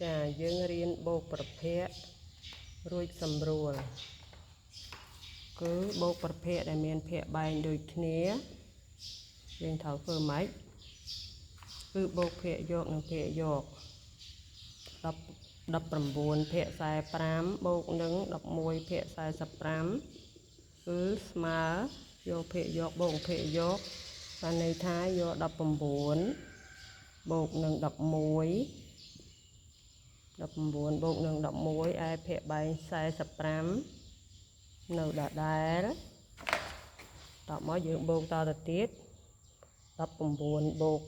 ចាយើងរៀនបូកប្រភេទរួចសម្រួលគឺបូកប្រភេទដែលមានភាគបែងដូចគ្នាយើងត្រូវធ្វើម៉េចគឺបូកភាគយកនិងភាគយក19ភាគ45បូកនឹង11ភាគ45គឺស្មើយកភាគយកបូកភាគយកបានន័យថាយក19បូកនឹង11 19បូកនឹង11ឯភាគបែង45នៅដដែលតមកយើងបូកតទៅទៀត19បូក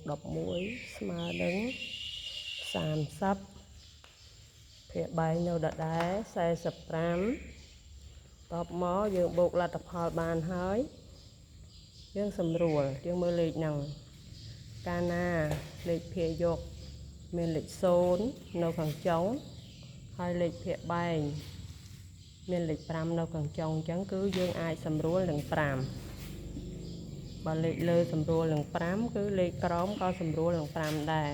11ស្មើនឹង30ភាគបែងនៅដដែល45តបមកយើងបូកលទ្ធផលបានហើយយើងសម្រួលយើងមើលលេខហ្នឹងកាលណាលេខភាគយកមានលេខ0នៅខាងចុងហើយលេខភាគបែងមានលេខ5នៅខាងចុងអញ្ចឹងគឺយើងអាចសម្រួលនឹង5បើលេខលើសម្រួលនឹង5គឺលេខក្រោមក៏សម្រួលនឹង5ដែរ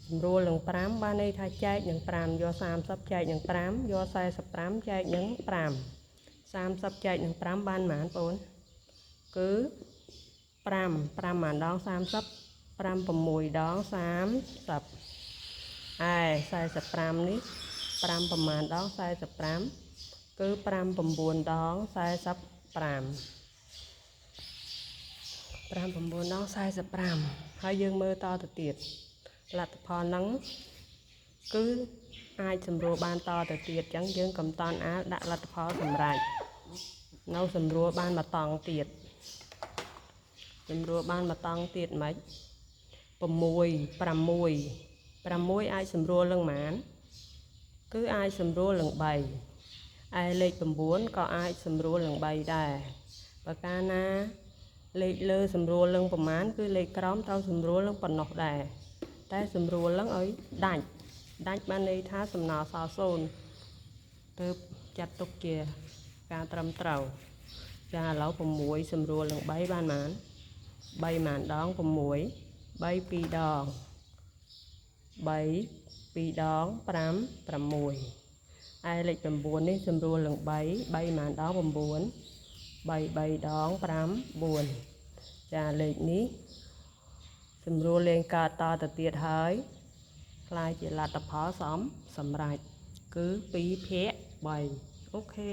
សម្រួលនឹង5បានន័យថាចែកនឹង5យក30ចែកនឹង5យក45ចែកនឹង5 30ចែកនឹង5បានប៉ុន្មានបងគឺ5ប៉ុន្មានដង30 5 6ដង30ឯ45នេះ5ប្រមាណដង45គឺ5 9ដង45 5 9ដង45ហើយយើងមើលតទៅទៀតលទ្ធផលហ្នឹងគឺអាចសម្រួលបានតទៅទៀតអញ្ចឹងយើងកំតន់អាលដាក់លទ្ធផលសម្រេចនៅសម្រួលបានមួយតង់ទៀតសម្រួលបានមួយតង់ទៀតហ្មង6អាចសម្រួលនឹងប៉ុន្មានគឺអាចសម្រួលនឹង3ឯលេខ9ក៏អាចសម្រួលនឹង3ដែរបើកាលណាលេខលើសម្រួលនឹងប្រមាណគឺលេខក្រោមត្រូវសម្រួលនឹងប៉ុណ្ណោះដែរតែសម្រួលនឹងឲ្យដាច់បានន័យថាសំណល់សល់0ទើបចាត់ទុកជាការត្រឹមត្រូវចាឥឡូវ6សម្រួលនឹង3បានប៉ុន្មាន3ប៉ុន្មានដង6 3 2ដង3 2ដង5 6ឯលេខ9នេះសម្រួលនឹង3 3ប៉ុន្មានដង9 3 3ដង5 4ចាលេខនេះសម្រួលលេងកើតតទៅទៀតហើយខ្លាយជាលទ្ធផលសម្រេចគឺ2ភាគ3អូខេ